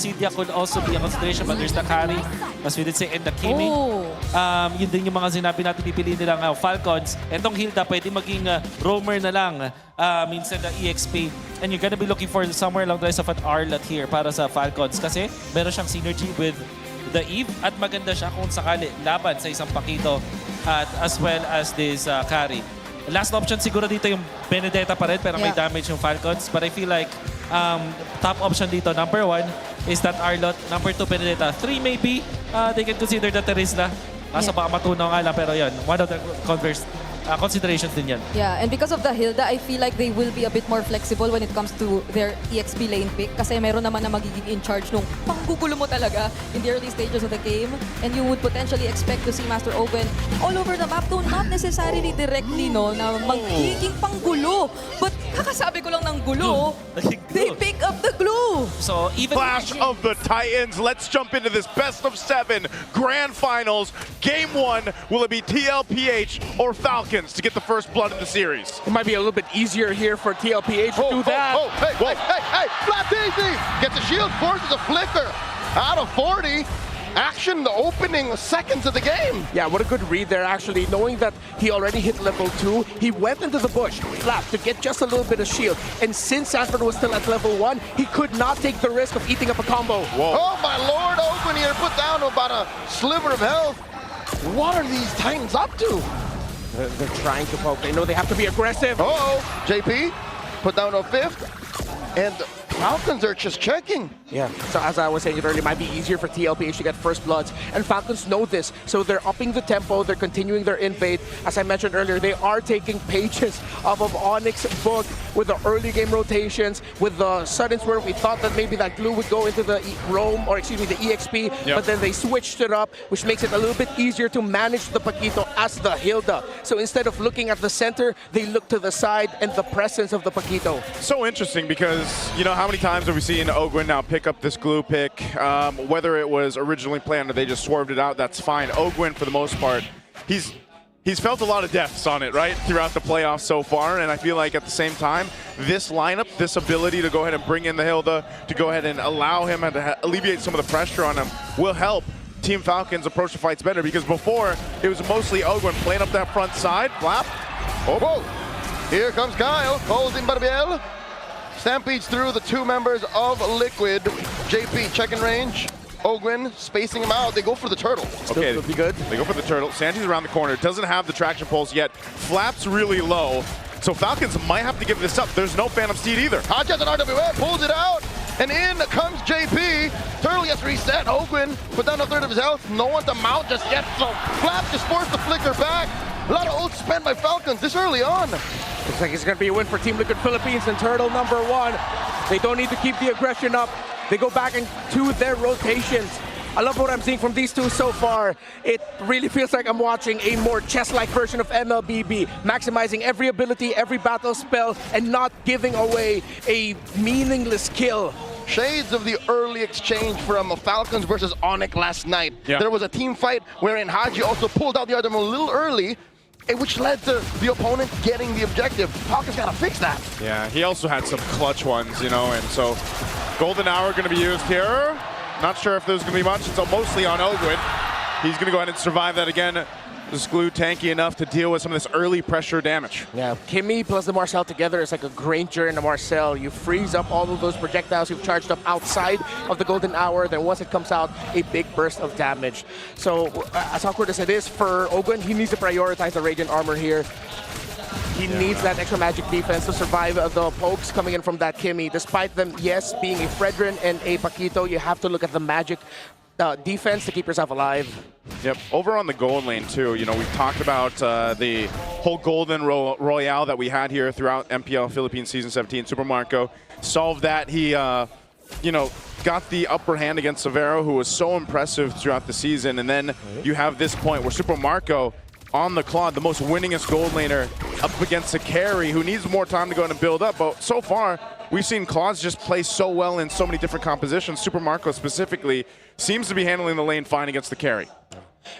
Dissidia could also be a consideration, but there's the carry, as we did say, and the Kimi. Yun din yung mga sinabi natin pipiliin nilang Falcons. Etong Hilda, pwede maging roamer na lang. Minsan na EXP. And you're gonna be looking for somewhere along the lines of an Arlot here para sa Falcons. Kasi meron siyang synergy with the Eve at maganda siya kung sakali laban sa isang Pakito at as well as this carry. Last option siguro dito yung Benedetta pa rin pero may damage yung Falcons. But I feel like top option dito, number 1 is that Arlot. Number 2, Benedetta. 3 maybe, they can consider the Terisla. Nasa baka matunaw nga lang pero yun, one of the considerations din yan. Yeah, and because of the Hilda, I feel like they will be a bit more flexible when it comes to their EXP lane pick kasi meron naman na magiging in charge nung panggugulo mo talaga in the early stages of the game. And you would potentially expect to see Master Owen all over the map, though not necessarily directly, no, na magiging panggulo. But kakasabi ko lang ng gulo, they pick up the glue. So even Clash of the Titans. Let's jump into this best of 7 grand finals. Game 1, will it be TLPH or Falcons to get the first blood in the series? It might be a little bit easier here for TLPH to do that. Hey, flat easy! Gets a shield, forces a flicker. Out of 40. Action the opening seconds of the game. Yeah, what a good read there, actually. Knowing that he already hit level 2, he went into the bush, flat, to get just a little bit of shield. And since Sanford was still at level 1, he could not take the risk of eating up a combo. Whoa. Oh my lord, Open here put down about a sliver of health. What are these Titans up to? They're trying to poke. They know they have to be aggressive. Uh-oh, JP put down a 5th. And Falcons are just checking. Yeah, so as I was saying earlier, it might be easier for TLPH to get first bloods. And Falcons know this, so they're upping the tempo, they're continuing their invade. As I mentioned earlier, they are taking pages off of Onyx's book with the early game rotations, with the sudden swerve. We thought that maybe that glue would go into the roam, or excuse me, the EXP, but then they switched it up, which makes it a little bit easier to manage the Paquito as the Hilda. So instead of looking at the center, they look to the side and the presence of the Paquito. So interesting because, you know, how many times have we seen Ogwin now pick up this glue pick? Whether it was originally planned or they just swerved it out, that's fine. Ogwin, for the most part, he's felt a lot of deaths on it, right, throughout the playoffs so far, and I feel like at the same time, this lineup, this ability to go ahead and bring in the Hilda, to go ahead and allow him to alleviate some of the pressure on him, will help Team Falcons approach the fights better, because before, it was mostly Ogwin playing up that front side, flap. Oh, whoa. Here comes Kyle, calls in Barbiel. Stampedes through the 2 members of Liquid. JP checking range. Ogwin spacing him out. They go for the turtle. Okay, It'll be good. They go for the turtle. Santi's around the corner. Doesn't have the traction pulse yet. Flap's really low. So Falcons might have to give this up. There's no Phantom Steed either. Hodges and RWA pulls it out. And in comes JP. Turtle gets reset. Ogwin put down a 1/3 of his health. No one to mount just yet. So Flap just forced the flicker back. A lot of ult spent by Falcons this early on. Looks like it's going to be a win for Team Liquid Philippines and Turtle number 1. They don't need to keep the aggression up. They go back into their rotations. I love what I'm seeing from these two so far. It really feels like I'm watching a more chess-like version of MLBB, maximizing every ability, every battle spell, and not giving away a meaningless kill. Shades of the early exchange from Falcons versus Onyx last night. Yeah. There was a team fight wherein Haji also pulled out the item a little early, which led to the opponent getting the objective. Falcons gotta fix that. Yeah, he also had some clutch ones, you know, and so Golden Hour going to be used here. Not sure if there's going to be much. It's mostly on Ogwin. He's going to go ahead and survive that again. This glue tanky enough to deal with some of this early pressure damage. Yeah, Kimmy plus the Marcel together is like a Granger and a Marcel. You freeze up all of those projectiles you've charged up outside of the Golden Hour, then once it comes out, a big burst of damage. So, as awkward as it is for Ogwin, he needs to prioritize the Radiant Armor here. He needs that extra magic defense to survive the pokes coming in from that Kimmy. Despite them, yes, being a Fredrin and a Paquito, you have to look at the magic defense to keep yourself alive. Yep, over on the gold lane too, you know, we've talked about the whole golden royale that we had here throughout MPL Philippines Season 17. Super Marco solved that. He, you know, got the upper hand against Severo, who was so impressive throughout the season. And then you have this point where Super Marco on the Claude, the most winningest gold laner, up against a carry who needs more time to go and build up. But so far, we've seen Claude just play so well in so many different compositions. Super Marco specifically seems to be handling the lane fine against the carry.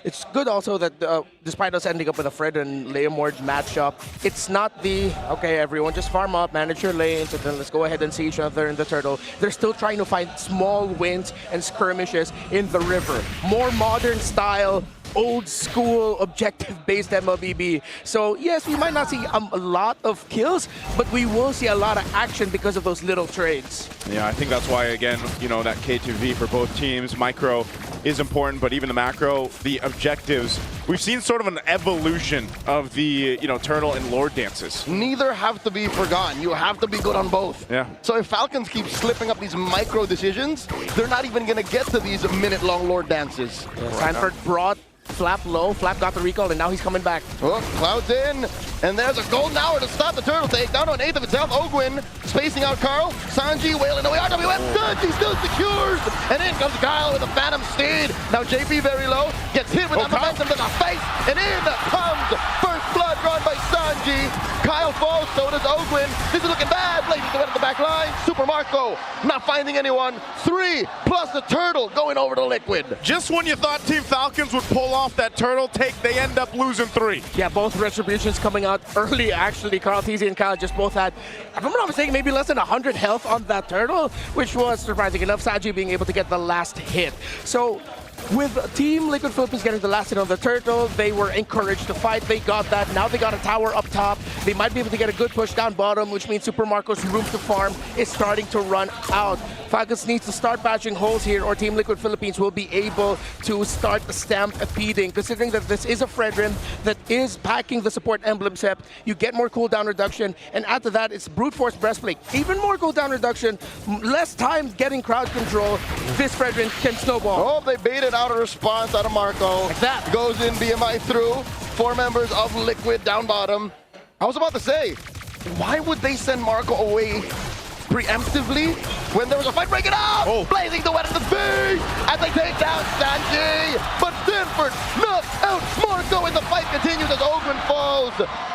It's good also that despite us ending up with a Fred and Leomord matchup, it's not the, okay, everyone just farm up, manage your lanes, and then let's go ahead and see each other in the turtle. They're still trying to find small wins and skirmishes in the river. More modern style, old school objective-based MLBB. So yes, we might not see a lot of kills, but we will see a lot of action because of those little trades. Yeah, I think that's why, again, you know, that K2V for both teams, micro is important, but even the macro, the objectives, we've seen sort of an evolution of the, you know, turtle and lord dances. Neither have to be forgotten. You have to be good on both. Yeah. So if Falcons keep slipping up these micro decisions, they're not even going to get to these minute-long lord dances. Sanford brought Flap low. Flap got the recall, and now he's coming back. Oh, Cloud's in, and there's a golden hour to stop the turtle take. Down to an eighth of itself. Ogwin spacing out Carl. Sanji wailing away. RWF good. He still secures. And in comes Kyle with a Phantom Steed. Now JP very low. Gets hit with that momentum to the face. And in comes first blood drawn by Sanji. Kyle falls, so does Ogwin. This is looking bad. Blazing the win at the back line. Super Marco not finding anyone. 3 plus the turtle going over to Liquid. Just when you thought Team Falcons would pull off that turtle take, they end up losing 3. Yeah, both retributions coming out early, actually. Carl Teasy and Kyle just both had, if I'm not mistaken, maybe less than 100 health on that turtle, which was surprising enough. Sanji being able to get the last hit. So with Team Liquid Philippines getting the last hit on the turtle, they were encouraged to fight. They got that. Now they got a tower up top. They might be able to get a good push down bottom, which means Super Marco's room to farm is starting to run out. Falcons needs to start patching holes here, or Team Liquid Philippines will be able to start stampeding. Considering that this is a Fredrin that is packing the support emblem set, you get more cooldown reduction, and after that, it's Brute Force Breastplate. Even more cooldown reduction, less time getting crowd control. This Fredrin can snowball. Oh, they baited out a response out of Marco. Like that. Goes in BMI through. 4 members of Liquid down bottom. I was about to say, why would they send Marco away preemptively when there was a fight breaking out? Oh. Blazing the wet at the V as they take down Sanji. But Stanford knocks out Marco, and the fight continues as Ogwin falls.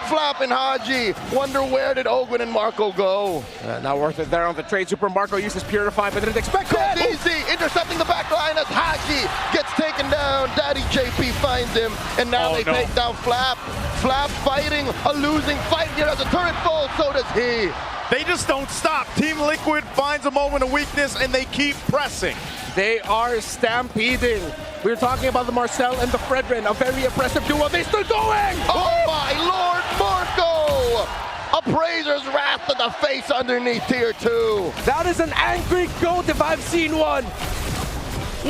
Flap and Haji wonder, where did Ogwin and Marco go? Not worth it there on the trade. Super Marco uses Purify, but didn't expect it. Easy intercepting the back line as Haji gets taken down. Daddy JP finds him, and now they take down Flap. Flap fighting a losing fight here as the turret falls, so does he. They just don't stop. Team Liquid finds a moment of weakness and they keep pressing. They are stampeding. We were talking about the Marcel and the Fredrin, a very oppressive duo. They're still going! Oh my Lord, Marco! Appraiser's wrath to the face underneath tier 2. That is an angry goat if I've seen one.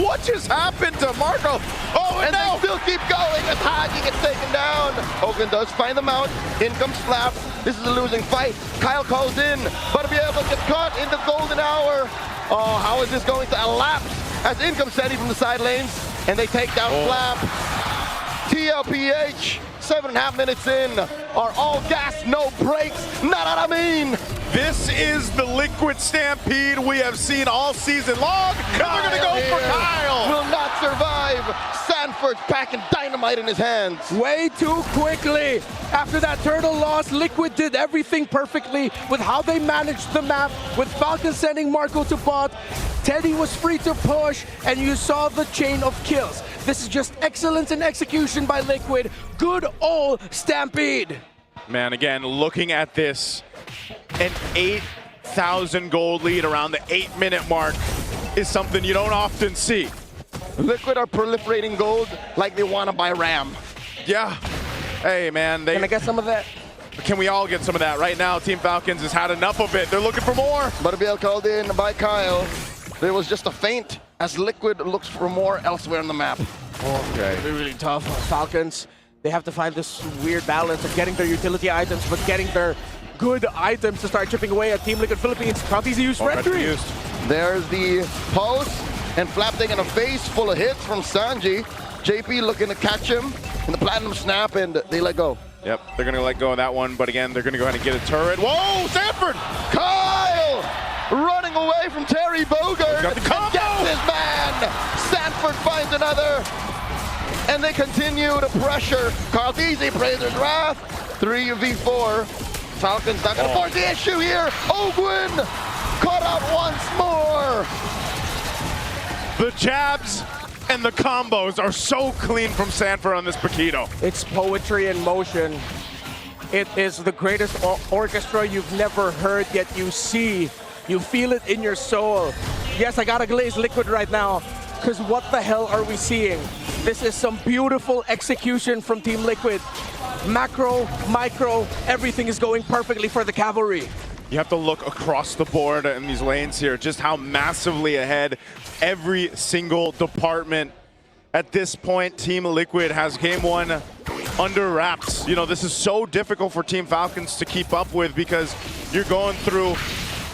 What just happened to Marco? Oh, And no! they still keep going as Haji gets taken down. Ogwin does find them out. In comes Flap. This is a losing fight. Kyle calls in, but to be able to get caught in the golden hour. Oh, how is this going to elapse? As in comes Sandy from the side lanes, and they take down Flap. TLPH, 7.5 minutes in, are all gas, no brakes. Not what I mean. This is the Liquid Stampede we have seen all season long. And we're going to go for Kyle. Will not survive. Sanford's packing dynamite in his hands. Way too quickly. After that turtle loss, Liquid did everything perfectly with how they managed the map, with Falcon sending Marco to bot. Teddy was free to push, and you saw the chain of kills. This is just excellence in execution by Liquid. Good old Stampede. Man, again, looking at this, an 8,000 gold lead around the 8-minute mark is something you don't often see. Liquid are proliferating gold like they want to buy RAM. Yeah. Hey, man. Can I get some of that? Can we all get some of that? Right now, Team Falcons has had enough of it. They're looking for more. But BL called in by Kyle. There was just a feint as Liquid looks for more elsewhere on the map. Okay. They're really tough. Falcons, they have to find this weird balance of getting their utility items, but getting their good items to start chipping away at Team Liquid Philippines. How easy to use Red 3. There's the pulse, and Flap taking a face full of hits from Sanji. JP looking to catch him in the Platinum Snap, and they let go. Yep, they're going to let go of that one, but again, they're going to go ahead and get a turret. Whoa, Sanford! Kyle running away from Terry Bogard Got the combo! and gets his man. Sanford finds another, and they continue to pressure. Carl Easy, Appraiser's Wrath, 3v4. Falcons not going to force the issue here. Ogwin caught out once more. The jabs And the combos are so clean from Sanford on this Paquito. It's poetry in motion. It is the greatest orchestra you've never heard, yet you see. You feel it in your soul. Yes, I gotta glaze Liquid right now, because what the hell are we seeing? This is some beautiful execution from Team Liquid. Macro, micro, everything is going perfectly for the Cavalry. You have to look across the board in these lanes here, just how massively ahead every single department. At this point, Team Liquid has game one under wraps. You know, this is so difficult for Team Falcons to keep up with because you're going through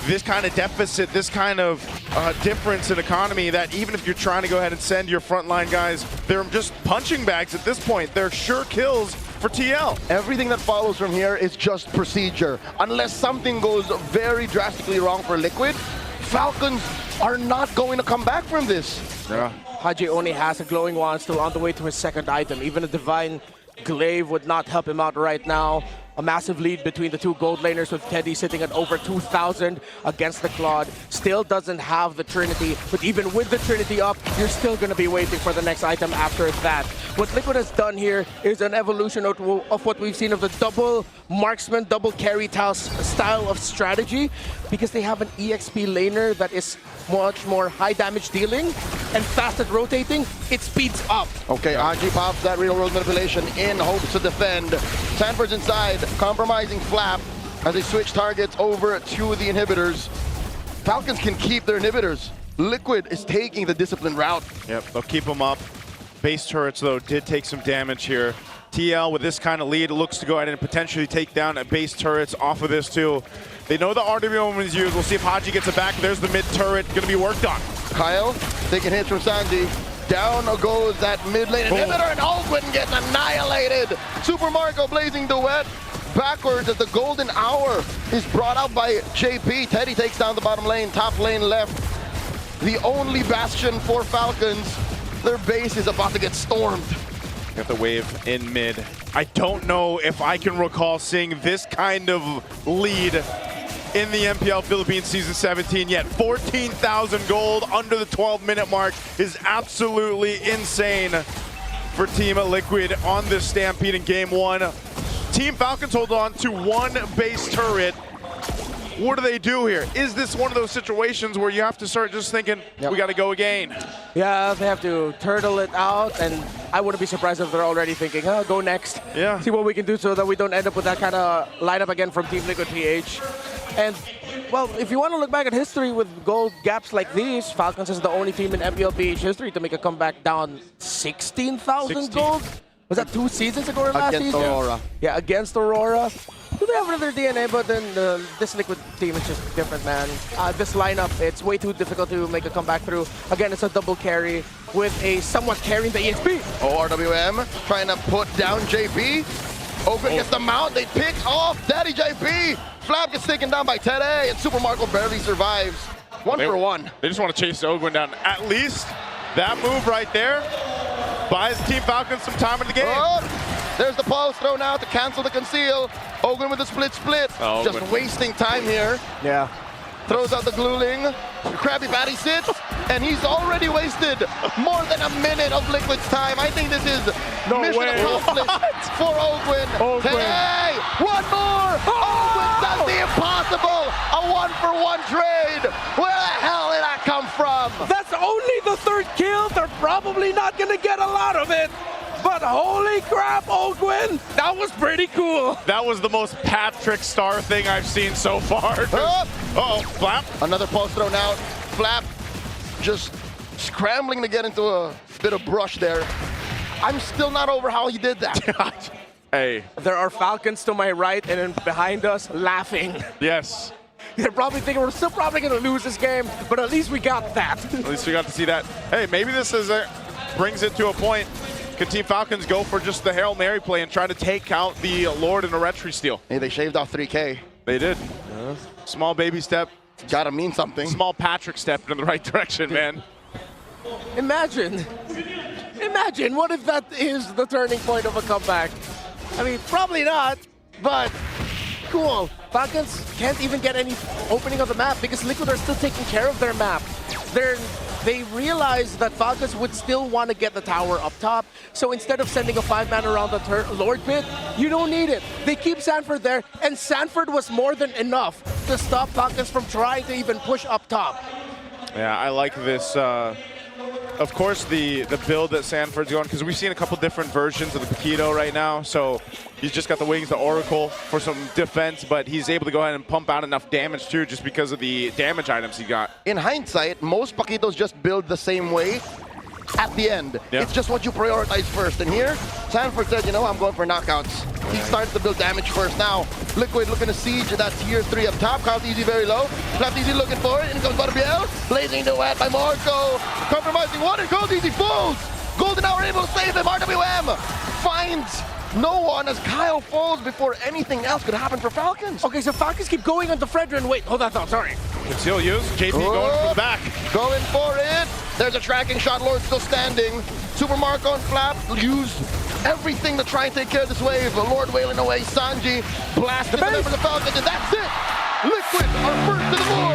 this kind of deficit, this kind of difference in economy that even if you're trying to go ahead and send your frontline guys, they're just punching bags at this point. They're sure kills for TL. Everything that follows from here is just procedure. Unless something goes very drastically wrong for Liquid, Falcons are not going to come back from this. Yeah. Haji only has a glowing wand still on the way to his second item. Even a divine glaive would not help him out right now. A massive lead between the two gold laners with Teddy sitting at over 2,000 against the Claude. Still doesn't have the Trinity, but even with the Trinity up, you're still going to be waiting for the next item after that. What Liquid has done here is an evolution of what we've seen of the double marksman, double carry style of strategy, because they have an EXP laner that is much more high damage dealing and fast at rotating. It speeds up. Okay, Aji pops that real world manipulation in hopes to defend. Sanford's inside, compromising Flap as they switch targets over to the inhibitors. Falcons can keep their inhibitors. Liquid is taking the disciplined route. Yep, they'll keep them up. Base turrets, though, did take some damage here. TL, with this kind of lead, looks to go ahead and potentially take down a base turrets off of this, too. They know the RWM is used. We'll see if Haji gets it back. There's the mid turret going to be worked on. Kyle taking hits from Sandy. Down goes that mid lane inhibitor, and Ogwin gets annihilated. Super Marco blazing duet. Backwards as the golden hour is brought out by JP. Teddy takes down the bottom lane, top lane left. The only bastion for Falcons. Their base is about to get stormed. Got the wave in mid. I don't know if I can recall seeing this kind of lead in the MPL Philippines Season 17 yet. 14,000 gold under the 12-minute mark is absolutely insane for Team Liquid on this Stampede in Game 1. Team Falcons hold on to one base turret. What do they do here? Is this one of those situations where you have to start just thinking, we got to go again? Yeah, they have to turtle it out, and I wouldn't be surprised if they're already thinking, oh, go next. Yeah. See what we can do so that we don't end up with that kind of lineup again from Team Liquid PH. And, well, if you want to look back at history with gold gaps like these, Falcons is the only team in MPL PH history to make a comeback down 16,000 gold. Was that 2 seasons ago or last Against season? Aurora. Yeah, against Aurora. Do they have another DNA, but then this Liquid team is just different, man. This lineup, it's way too difficult to make a comeback through. Again, it's a double carry with a somewhat carrying the EXP. ORWM trying to put down JP. Ogwin gets the mount, they pick off Daddy JP. Flap gets taken down by Teddy, and Super Marco barely survives. One for one. They just want to chase Ogwin down. At least that move right there buys Team Falcons some time in the game. Oh, there's the pulse thrown out to cancel the conceal. Ogwin with the split. Oh, just Ogwin. wasting time here. Yeah. Throws out the glueling. Krabby Patty sits, and he's already wasted more than a minute of Liquid's time. I think this is mission accomplished for Ogwin. Hey, one more! Ogwin does the impossible! A 1-for-1 trade! Where the hell did that come from? That's only the 3rd kill. They're probably not going to get a lot of it. But holy crap, Ogwin, that was pretty cool. That was the most Patrick Star thing I've seen so far. Uh-oh, Flap. Another pulse thrown out. Flap just scrambling to get into a bit of brush there. I'm still not over how he did that. Hey. There are Falcons to my right and then behind us laughing. Yes. They're probably thinking we're still probably going to lose this game, but at least we got that. At least we got to see that. Hey, maybe this is brings it to a point. Could Team Falcons go for just the Hail Mary play and try to take out the Lord in a retry steal? Hey, they shaved off 3K. They did. Small baby step. Gotta mean something. Small Patrick step in the right direction, man. Imagine what if that is the turning point of a comeback? I mean, probably not, but cool. Falcons can't even get any opening of the map because Liquid are still taking care of their map. They're they realized that Falcons would still want to get the tower up top. So instead of sending a 5-man around the Lord pit, you don't need it. They keep Sanford there, and Sanford was more than enough to stop Falcons from trying to even push up top. Yeah, I like this. Of course, the build that Sanford's going, because we've seen a couple different versions of the Paquito right now. So he's just got the wings, the Oracle for some defense, but he's able to go ahead and pump out enough damage too, just because of the damage items he got. In hindsight, most Paquitos just build the same way at the end. Yeah. It's just what you prioritize first. And here, Sanford said, you know, I'm going for knockouts. He started to build damage first. Now, Liquid looking to siege that tier 3 up top. Count Easy very low. Left Easy looking for it. In comes BL. Blazing the wet by Marco. Compromising one, and Cold Easy falls. Golden Hour able to save him. RWM finds no one as Kyle falls before anything else could happen for Falcons. Okay, so Falcons keep going on the Fredrin. Wait, hold that thought, sorry. Conceal use. JP going for the back. Going for it. There's a tracking shot. Lord still standing. Super Marco and Flap used everything to try and take care of this wave. Lord wailing away. Sanji blasted the members of Falcons, and that's it. Liquid are first to the board.